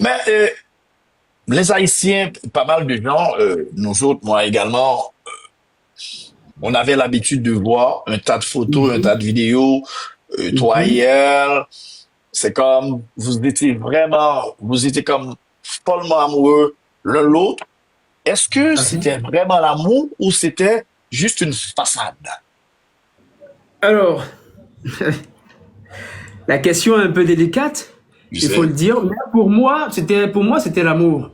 Mais les Haïtiens, pas mal de gens, nous autres, moi également, on avait l'habitude de voir un tas de photos, un tas Mhm, de vidéos, toi mhm, hier, c'est comme, vous étiez comme follement amoureux l'un l'autre. Est-ce que tout à fait. c'était vraiment l'amour ou c'était juste une façade? Alors, la question est un peu délicate, Tu il faut sais? le dire. Mais pour moi, c'était l'amour.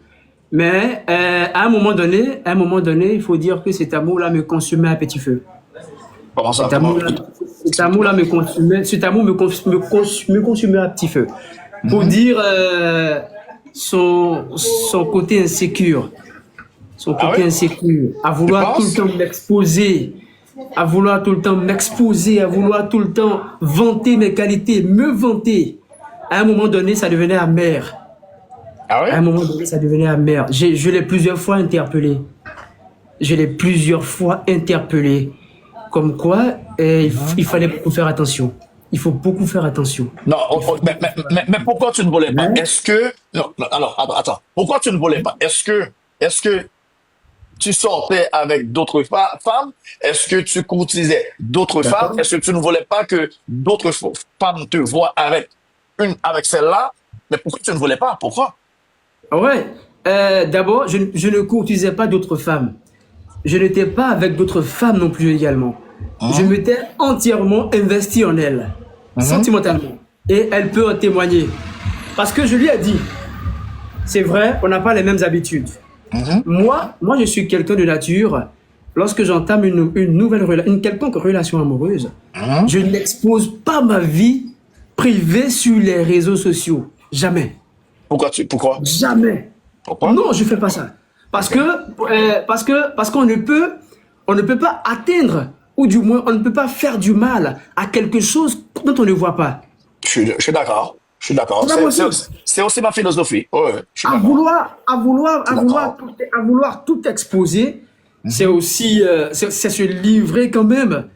Mais à un moment donné, il faut dire que cet amour-là me consumait à petit feu. Comment ça? Cet Comment? amour-là, cet Explique-moi. amour-là me consumait, cet amour me consumait à petit feu. Pour Mhm. dire son côté insécure, Ah oui? à Tu vouloir tout le penses? temps m'exposer, à vouloir tout le temps vanter mes qualités, me vanter. À un moment donné, ça devenait amer. Ah oui? À un moment donné, ça devenait amer. Je l'ai plusieurs fois interpellé. Je l'ai plusieurs fois interpellé. Comme quoi, il Mhm. fallait beaucoup faire attention. Il faut beaucoup faire attention. Non, Il faut mais pourquoi tu ne voulais pas? mais, Est-ce que, non, non, alors, attends. Pourquoi tu ne voulais pas? Est-ce que tu sortais avec d'autres femmes? Est-ce que tu courtisais d'autres femmes? d'accord. Est-ce que tu ne voulais pas que d'autres femmes te voient avec celle-là? Mais pourquoi tu ne voulais pas? Pourquoi? Ouais. D'abord, je ne courtisais pas d'autres femmes. Je n'étais pas avec d'autres femmes non plus également. Je Mhm, m'étais entièrement investi en elle, mhm, sentimentalement. Et elle peut en témoigner. Parce que je lui ai dit, c'est vrai, on n'a pas les mêmes habitudes. mhm, Moi, je suis quelqu'un de nature. Lorsque j'entame une quelconque relation amoureuse, mhm. je n'expose pas ma vie privée sur les réseaux sociaux. Jamais. Pourquoi? Jamais. Pourquoi? Non, je fais pas ça. Parce Ok. que, parce on ne peut pas atteindre, ou du moins, on ne peut pas faire du mal à quelque chose dont on ne voit pas. Je suis d'accord. Je suis d'accord. C'est pas possible. C'est aussi ma philosophie. Ouais, je suis d'accord. Je suis d'accord. À vouloir tout exposer, c'est Mhm, aussi, c'est se livrer quand même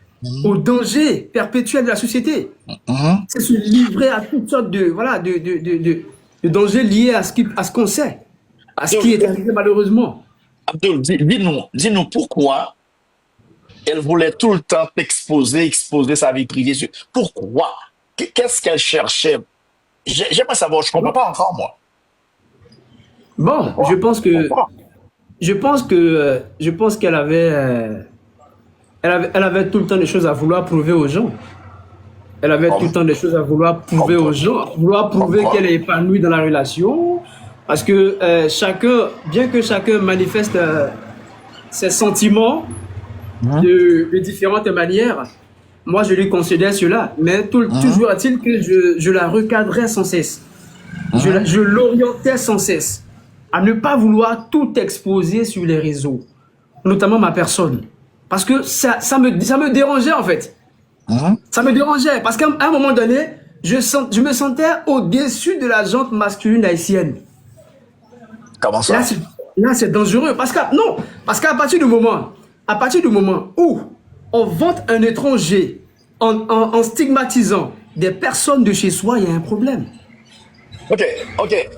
au mhm, danger perpétuel de la société. mhm. C'est se livrer à toutes sortes de, voilà, de dangers liés à ce qu'on sait, à ce qui Abdul, est arrivé malheureusement. Abdul, dis-nous pourquoi elle voulait tout le temps exposer sa vie privée. Pourquoi? Qu'est-ce qu'elle cherchait? J'aimerais savoir, je comprends pas encore, moi. Bon, Pourquoi? Pourquoi? je pense qu'elle avait, elle avait tout le temps des choses à vouloir prouver aux gens. Elle avait tout le Comme, temps des choses à vouloir prouver comme aux quoi? gens, à vouloir Comme prouver qu'elle quoi? est épanouie dans la relation. Parce que bien que chacun manifeste ses sentiments Mhm, de différentes manières, moi je lui concédais cela. Mais mhm, toujours est-il que je la recadrais sans cesse. mhm. Je l'orientais sans cesse à ne pas vouloir tout exposer sur les réseaux, notamment ma personne. Parce que ça me dérangeait en fait. Mhm. Ça me dérangeait parce qu'à un moment donné, je me sentais au-dessus de la jante masculine haïtienne. Comment Là, ça? c'est dangereux. Parce qu'à à partir du moment où on vante un étranger en stigmatisant des personnes de chez soi, il y a un problème. Ok, ok.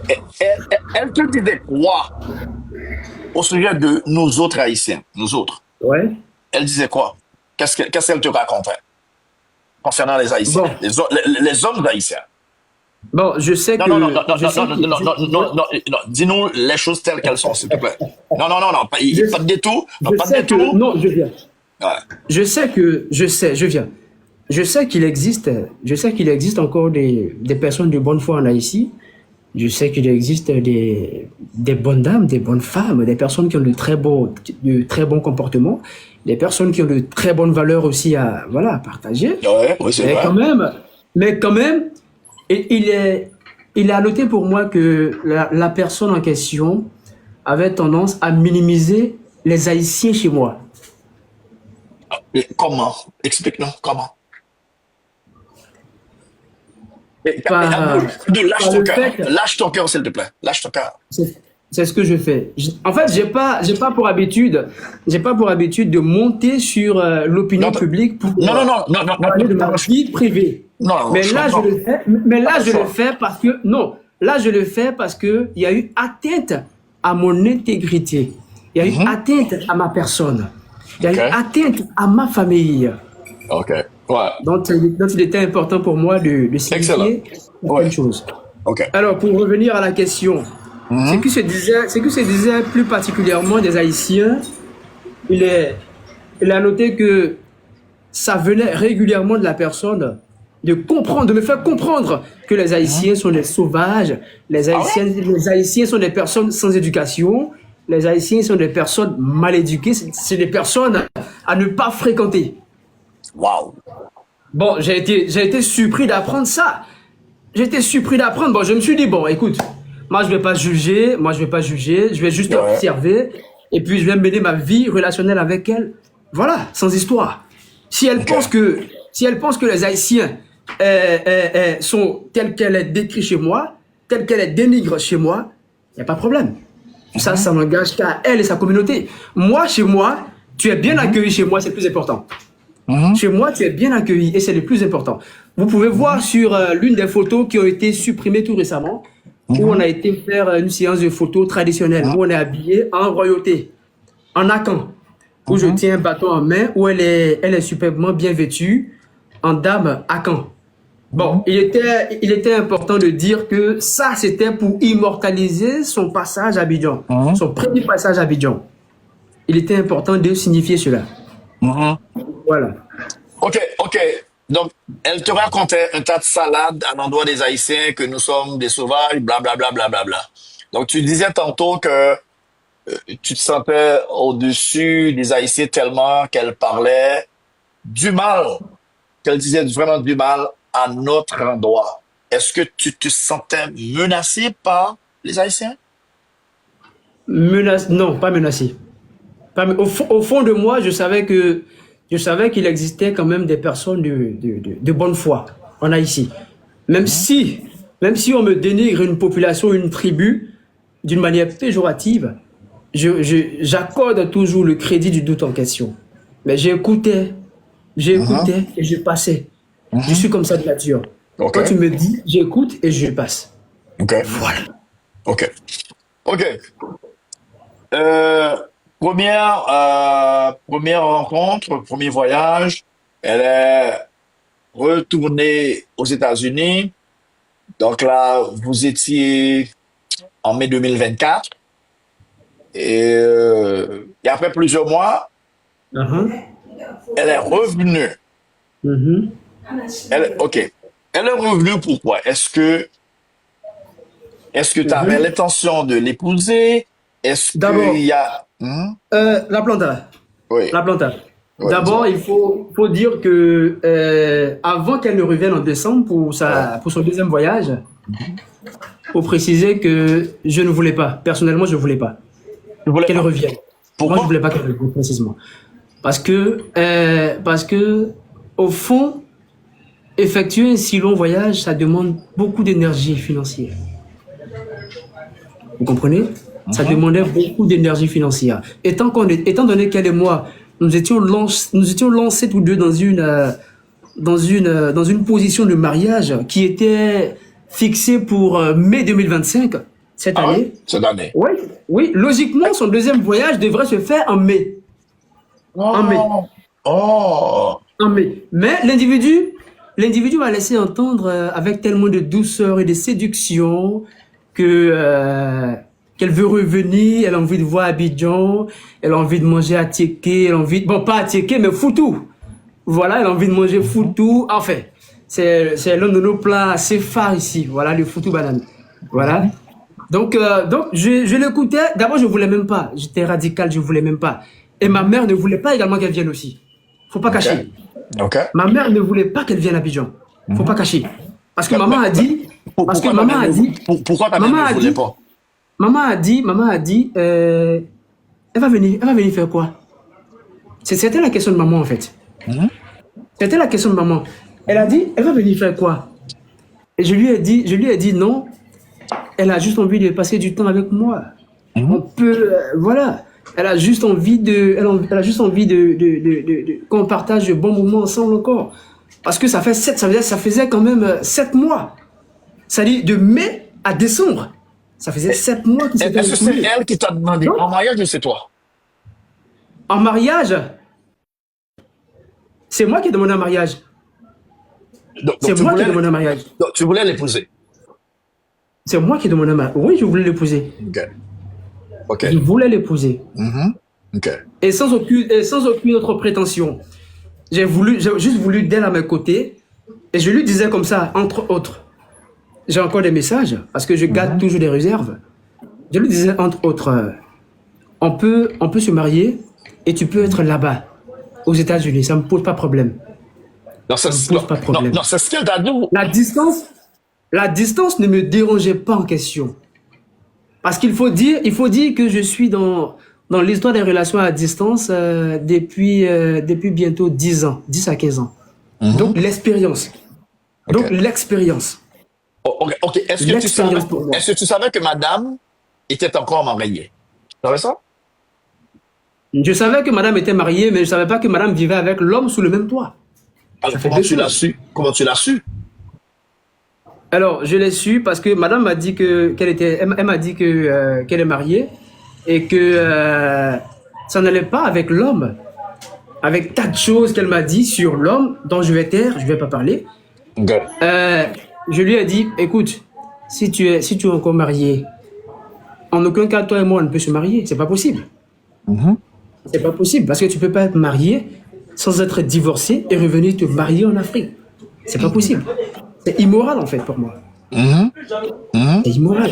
Elle te disait quoi au sujet de nous autres Haïtiens, nous autres? Ouais. Elle disait quoi? Qu'est-ce qu'elle te racontait concernant les Haïtiens, Bon, les hommes haïtiens? bon, Non, non, non, non, non, je non, sais non, que, non, non, non, non, non. Dis-nous les choses telles qu'elles sont, s'il te plaît. Non, non, non, non, je, pas de détour, non, je pas de sais que, détour. non, je viens. Ouais. Je viens. Je sais qu'il existe encore des personnes de bonne foi en Haïti. Je sais qu'il existe des bonnes dames, des bonnes femmes, des personnes qui ont de très bons comportements, des personnes qui ont de très bonnes valeurs aussi à, voilà, à partager. Ouais, oui, c'est Mais vrai. quand même, mais quand même, il est, il est à noter pour moi que la personne en question avait tendance à minimiser les Haïtiens chez moi. Et comment? Explique-nous comment. Par, Abdul, par le fait, lâche ton cœur, s'il te plaît. Lâche ton cœur. c'est ce que je fais. En fait, j'ai pas pour habitude de monter sur Non, l'opinion publique non, non, non, non, non, parler de ma non, vie privée. non, non, Mais je là, je comprends. le fais. Mais Pas là, le je le choix. fais parce que non. Là, je le fais parce qu'il y a eu atteinte à mon intégrité. Il y a eu atteinte à ma personne. Il y a eu atteinte à ma famille. OK. Ouais. Donc, il était important pour moi de signifier certaines choses. OK. Alors, pour revenir à la question, ce que se disait plus particulièrement des Haïtiens, il a noté que ça venait régulièrement de la personne de me faire comprendre que les Haïtiens sont des sauvages, les Haïtiens sont des personnes sans éducation, les Haïtiens sont des personnes mal éduquées, c'est des personnes à ne pas fréquenter. Wow. Bon, j'ai été surpris d'apprendre ça. J'ai été surpris d'apprendre. Bon, je me suis dit, bon, écoute, moi, je vais pas juger, je vais juste observer, et puis je vais mener ma vie relationnelle avec elle. Voilà, sans histoire. Si elle pense que les Haïtiens sont tels qu'elle est décrit chez moi, tels qu'elle est dénigre chez moi, il n'y a pas de problème. Ça n'engage qu'à elle et sa communauté. Moi, chez moi, tu es bien accueilli chez moi, c'est le plus important. Chez moi, tu es bien accueilli et c'est le plus important. Vous pouvez voir sur l'une des photos qui ont été supprimées tout récemment, où on a été faire une séance de photos traditionnelle, où on est habillé en royauté, en Akan, où je tiens un bâton en main, où elle est superbement bien vêtue, en dame Akan. Bon, il était important de dire que ça, c'était pour immortaliser son passage à Abidjan, son premier passage à Abidjan. Il était important de signifier cela. Voilà. OK. Donc, elle te racontait un tas de salades à l'endroit des Haïtiens, que nous sommes des sauvages, blablabla. Bla, bla, bla, bla. Donc, tu disais tantôt que tu te sentais au-dessus des Haïtiens tellement qu'elle parlait du mal, qu'elle disait vraiment du mal à notre endroit. Est-ce que tu te sentais menacé par les Haïtiens? Non, pas menacé. Au fond de moi, je savais qu'il existait quand même des personnes de bonne foi en Haïti. Même si on me dénigre une population, une tribu, d'une manière péjorative, j'accorde toujours le crédit du doute en question. Mais j'écoutais et je passais. Je suis comme ça de nature. Quand tu me dis, j'écoute et je passe. Voilà. OK. Première rencontre, premier voyage, elle est retournée aux États-Unis. Donc là, vous étiez en mai 2024. Et après plusieurs mois, elle est revenue. Elle est revenue pourquoi? Est-ce que tu avais l'intention de l'épouser? Est-ce qu'il y a... La planta. Oui. La planta. Oui, D'abord, il faut dire que avant qu'elle ne revienne en décembre pour son deuxième voyage, faut préciser que je ne voulais pas. Personnellement, je ne voulais pas qu'elle revienne. Pourquoi? Moi, je ne voulais pas qu'elle revienne, précisément. Parce que, au fond, effectuer un si long voyage, ça demande beaucoup d'énergie financière. Vous comprenez? Ça demandait beaucoup d'énergie financière. Étant donné qu'elle et moi, nous étions lancés tous deux dans une position de mariage qui était fixée pour mai 2025, cette année. Cette année. Oui, logiquement, son deuxième voyage devrait se faire en mai. En mai. Mais l'individu m'a laissé entendre avec tellement de douceur et de séduction qu'elle veut revenir, elle a envie de voir Abidjan, elle a envie de manger à Tieké, pas à Tieké, mais foutou. Voilà, elle a envie de manger foutou. Enfin, c'est l'un de nos plats assez phares ici. Voilà, le foutou banane. Voilà. Donc je l'écoutais. D'abord, je voulais même pas. J'étais radical, je voulais même pas. Et ma mère ne voulait pas également qu'elle vienne aussi. Faut pas cacher. Ma mère ne voulait pas qu'elle vienne à Abidjan. Faut pas cacher. Parce que maman a dit. Pourquoi ta mère ne voulait pas? Maman a dit, elle va venir faire quoi? C'était la question de maman en fait. C'était la question de maman. Elle a dit, elle va venir faire quoi? Et je lui ai dit non. Elle a juste envie de passer du temps avec moi. On peut, voilà. Elle a juste envie qu'on partage de bons moments ensemble encore. Parce que ça faisait quand même 7 mois. C'est-à-dire de mai à décembre. Ça faisait 7 mois qui s'étaient Est-ce que c'est écoulés. elle qui t'a demandé Non. en mariage ou c'est toi? En mariage, c'est moi qui ai demandé un mariage. Donc, C'est moi qui ai demandé un mariage. donc, tu voulais l'épouser. C'est moi qui ai demandé un mariage. Oui, je voulais l'épouser. OK. OK. Je voulais l'épouser. OK. Et sans aucune autre prétention. J'ai juste voulu d'elle à mes côtés. Et je lui disais comme ça, entre autres. J'ai encore des messages, parce que je garde toujours des réserves. Je lui disais, entre autres, on peut se marier et tu peux être là-bas, aux États-Unis. Ça ne me pose pas problème. Non, ça, Ça me pose pas de non, problème. non, c'est ce qu'elle t'a dit. La distance ne me dérangeait pas en question. Parce qu'il faut dire que je suis dans l'histoire des relations à distance depuis bientôt 10 ans, 10 à 15 ans. Donc l'expérience. Donc l'expérience. Oh, OK. Est-ce que tu savais que madame était encore mariée? Tu savais ça? Je savais que madame était mariée, mais je ne savais pas que madame vivait avec l'homme sous le même toit. Alors, comment tu l'as su? Comment tu l'as su? Alors, je l'ai su parce que madame m'a dit elle m'a dit qu'elle est mariée et que ça n'allait pas avec l'homme. Avec tas de choses qu'elle m'a dit sur l'homme dont je vais taire, je ne vais pas parler. OK. Je lui ai dit, écoute, si tu es encore marié, en aucun cas, toi et moi, on ne peut se marier. C'est pas possible. C'est pas possible parce que tu peux pas être marié sans être divorcé et revenir te marier en Afrique. C'est pas possible. C'est immoral en fait pour moi. C'est immoral.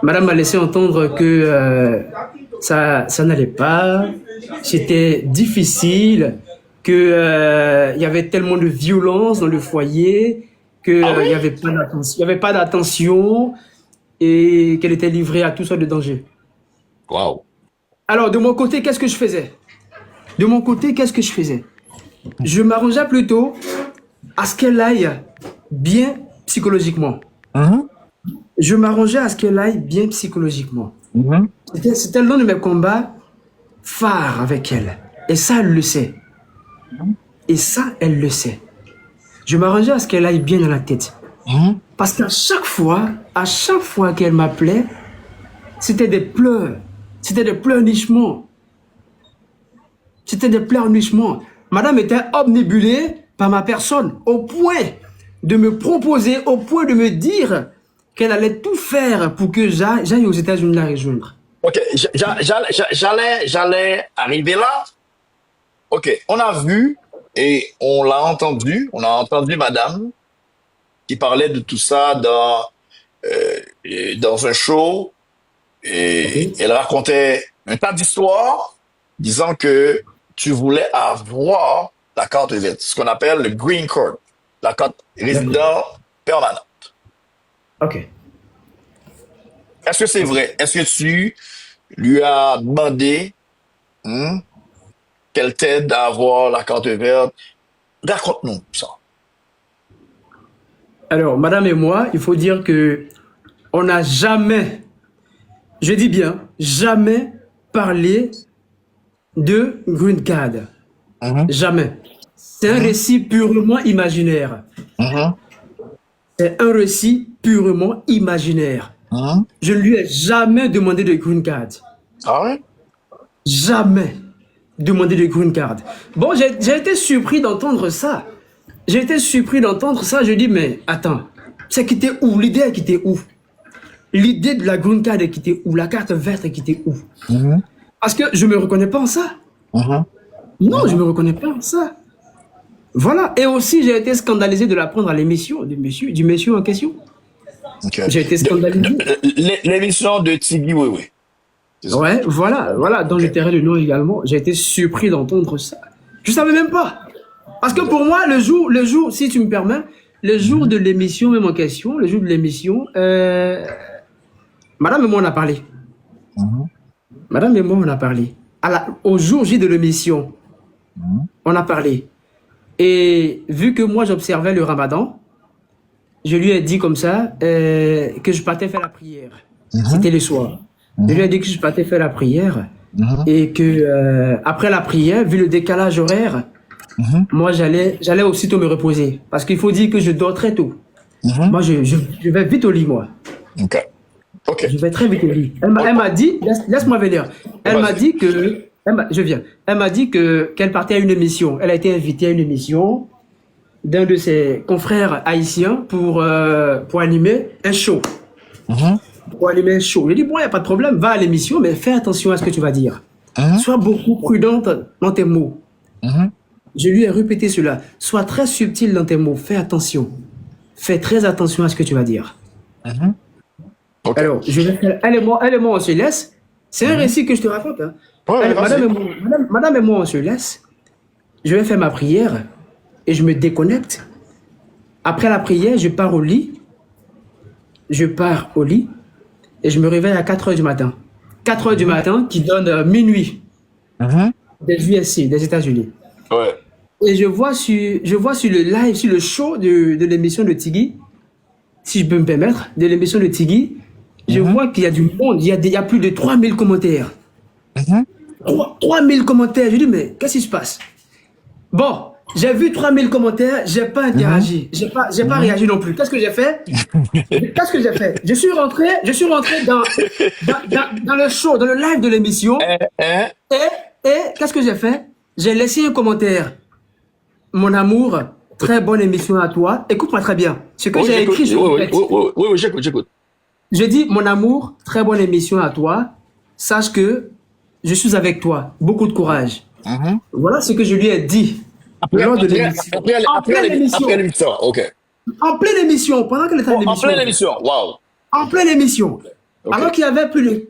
Madame m'a laissé entendre que ça n'allait pas, c'était difficile, que il y avait tellement de violence dans le foyer, que il y avait pas d'attention et qu'elle était livrée à toutes sortes de dangers. Wow. Alors, de mon côté, qu'est-ce que je faisais? Je m'arrangeais plutôt à ce qu'elle aille bien psychologiquement. Je m'arrangeais à ce qu'elle aille bien psychologiquement. C'était l'un de mes combats phares avec elle. Et ça, elle le sait. Je m'arrangeais à ce qu'elle aille bien dans la tête. Parce qu'à chaque fois qu'elle m'appelait, c'était des pleurs. C'était des pleurnichements. Madame était obnubilée par ma personne au point de me proposer, au point de me dire qu'elle allait tout faire pour que j'aille aux États-Unis la rejoindre. OK. J'allais arriver là. OK. On a vu et on l'a entendu. On a entendu madame qui parlait de tout ça dans un show. Et elle racontait un tas d'histoires disant que tu voulais avoir la carte verte, ce qu'on appelle le green card, la carte résident permanente. OK. Est-ce que c'est vrai? Est-ce que tu lui as demandé qu'elle t'aide à avoir la carte verte? Raconte-nous ça. Alors, madame et moi, il faut dire que on n'a jamais, je dis bien, jamais parlé de green card. Jamais. C'est un récit purement imaginaire. C'est un récit purement imaginaire. Je ne lui ai jamais demandé de green card. Ah ouais? Jamais demandé de green card. Bon, j'ai été surpris d'entendre ça. Je dis, mais attends, c'est quitté où? L'idée est quittée où? L'idée de la green card est quittée où? La carte verte est quittée où? Parce que je me reconnais pas en ça. Non, je me reconnais pas en ça. Voilà. Et aussi, j'ai été scandalisé de l'apprendre à l'émission du monsieur en question. Okay. J'ai été scandalisé. L'émission de Tigui, oui. Ouais, voilà, dont je tairai le nom également. J'ai été surpris d'entendre ça. Je savais même pas. Parce que pour moi, le jour, si tu me permets, le jour de l'émission même en question, madame et moi on a parlé. Au jour J de l'émission, on a parlé. Et vu que moi j'observais le ramadan, je lui ai dit comme ça que je partais faire la prière. C'était le soir. Je lui ai dit que je partais faire la prière et que après la prière, vu le décalage horaire, moi j'allais aussitôt me reposer. Parce qu'il faut dire que je dors très tôt. Moi je vais vite au lit, moi. OK. OK. Je vais très vite, Eli. Elle m'a dit, laisse-moi venir. Elle m'a Vas-y. dit que, je viens. Elle m'a dit que qu'elle partait à une émission. Elle a été invitée à une émission d'un de ses confrères haïtiens pour animer un show. Mhm. Pour animer un show. J'ai dit, bon, il n'y a pas de problème, va à l'émission, mais fais attention à ce que tu vas dire. Mhm. Sois beaucoup prudente dans tes mots. Mhm. Je lui ai répété cela. Sois très subtil dans tes mots. Fais attention. Fais très attention à ce que tu vas dire. Mhm. OK. Alors, je vais faire, elle et moi, on se laisse. C'est un récit que je te raconte. Hein. Ouais, Madame, vas-y. madame et moi, on se laisse. Je vais faire ma prière et je me déconnecte. Après la prière, je pars au lit. Je pars au lit et je me réveille à 4 heures du matin. 4 heures du matin qui donne minuit Mhm. des USC, des États-Unis. Ouais. Et je vois sur le live, sur le show de l'émission de Tigui, si je peux me permettre, de l'émission de Tigui, je vois qu'il y a du monde, il y a plus de 3000 commentaires. Mhm. 3000 commentaires. Je dis, mais qu'est-ce qui se passe? Bon, j'ai vu 3000 commentaires, j'ai pas interagi, j'ai pas réagi non plus. Qu'est-ce que j'ai fait? Qu'est-ce que j'ai fait? Je suis rentré dans le show, dans le live de l'émission, Hein? et qu'est-ce que j'ai fait? J'ai laissé un commentaire. Mon amour, très bonne émission à toi. Écoute-moi très bien. Ce que Oui, j'ai j'écoute. écrit sur le texte. Oui, j'écoute. Je dis, mon amour, très bonne émission à toi. Sache que je suis avec toi. Beaucoup de courage. Mhm. Voilà ce que je lui ai dit lors de l'émission. En pleine émission. Après l'émission, OK. En pleine émission. Pendant qu'elle était en En émission. pleine émission, wow. En pleine émission. Ok. Alors qu'il y avait plus de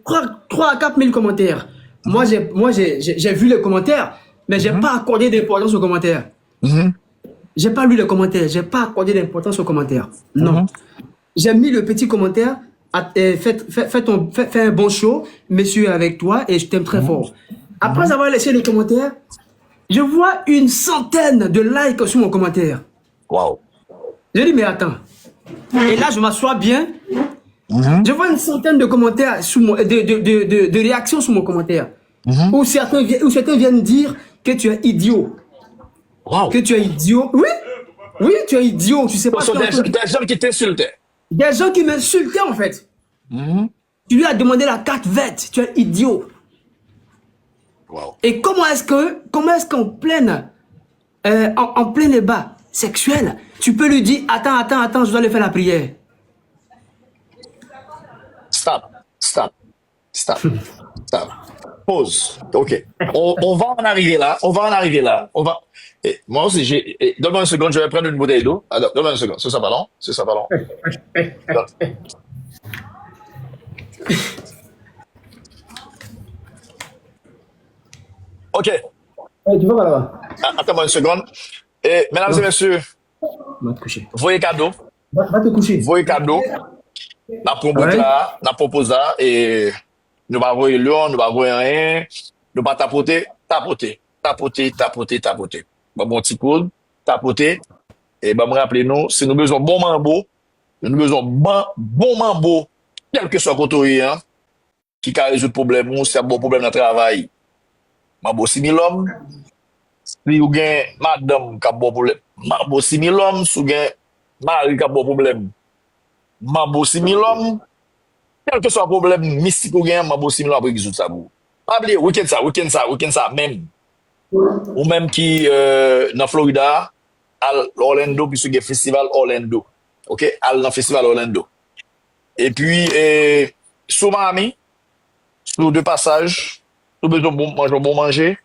3 à 4 000 commentaires. Moi, j'ai vu les commentaires, mais j'ai pas accordé d'importance aux commentaires. Mhm. J'ai pas lu les commentaires. J'ai pas accordé d'importance aux commentaires. Non. J'ai mis le petit commentaire. Fais un bon show, monsieur, avec toi, et je t'aime très fort. Après avoir laissé le commentaire, je vois une centaine de likes sur mon commentaire. Wow. Je dis, mais attends. Et là, je m'assois bien. Je vois une centaine de commentaires, de réactions sur mon commentaire. Où certains viennent dire que tu es idiot. Wow. Que tu es idiot. Oui, tu es idiot. Tu sais pas Ce sont ce que des gens qui t'insultaient. des gens qui m'insultaient, en fait. Tu lui as demandé la carte verte. Tu es idiot. Wow. Et comment est-ce qu'en en plein débat sexuel, tu peux lui dire, attends, je dois aller faire la prière. Stop. Pause. OK. On va en arriver là. Moi aussi, donne-moi une seconde, je vais prendre une bouteille d'eau. Alors, donne-moi une seconde. C'est ça, ballon? OK. Tu vas là-bas. Attends-moi une seconde. Mesdames et messieurs, Va te coucher. voyez cadeau. Va te coucher. La promote là, la propose là, et nous va voir l'eau, nous va voir rien, nous va tapoter. Bon petit coup, tapoter, et me rappeler nous, si nous besoin bon mambo, quel que soit le côté, hein, qui a résoudre le problème, ou si y a bon problème dans le travail, mambo 6 000 hommes, si vous avez madame qui a bon problème, mambo 6 000 hommes, si vous avez mari qui a bon problème, mambo 6 000 hommes, quel que soit le problème mystique ou gain, mambo 6 000 hommes après résoudre ça. Pas oublier, week-end ça même. Ou même qui, dans Florida, à Orlando, puisque il y a festival Orlando. OK? Dans le festival Orlando. Et puis, sous Miami, sous deux passages, tout besoin de bon manger,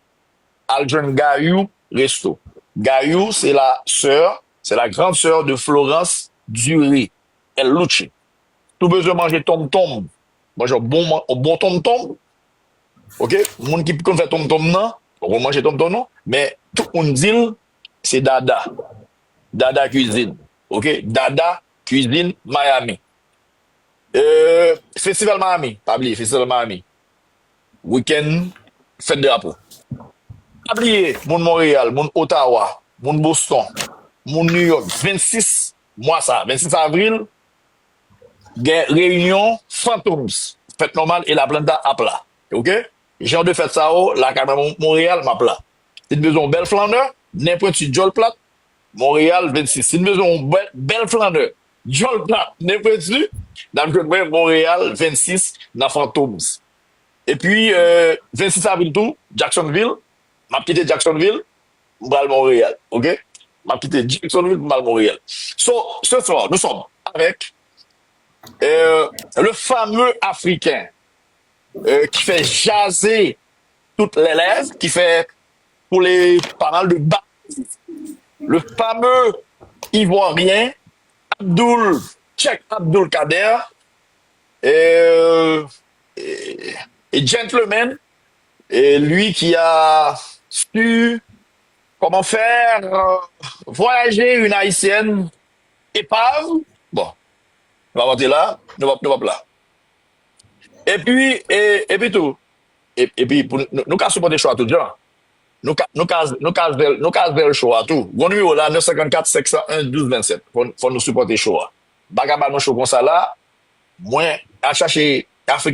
al joindre Gayou Resto. Gayou, c'est la grande sœur de Florence Dury, El Luce. Tout besoin de manger tom-tom. Manger bon tom-tom. OK? Moun qui peut faire tom-tom non, on va manger tom-tom non, mais tout le monde dit c'est Dada. Dada Cuisine. OK? Dada Cuisine Miami. Festival Miami, pas oublier, Festival Miami. Week-end, fête de drapeau. Pas oublier, moun Montréal, moun Ottawa, moun Boston, moun New York, 26 avril, réunion Phantoms, fête normale et la planta à plat. OK? J'ai de fête ça, la caméra Montréal, ma plat. Si tu besoin belle flandeur, n'importe qui Jol Plat, Montréal 26. Si tu besoin belle flandeur, Jol Plat, n'importe qui Dans le Montréal, 26, dans Phantoms. Et puis, 26 avril tout, Jacksonville, m'a quitté Jacksonville, m'bral Montréal, ok? M'a quitté Jacksonville, m'bral Montréal. So, ce soir, nous sommes avec le fameux Africain qui fait jaser toutes les lèvres, qui fait pour les pas mal de bas, le fameux Ivoirien Abdul, Cheikh Abdul Kader, et, et, et gentleman, et lui qui a su comment faire voyager une haïtienne épave. Bon, on va monter là, nous va là. Et puis tout. Et puis, pour, nous avons supporté le choix tout le temps. Nous avons le choix à tout. Bon numéro là, 954 501 12 27. Faut nous supporter le choix. Bagaba nous choix comme ça là. Moi, à chercher Afrique.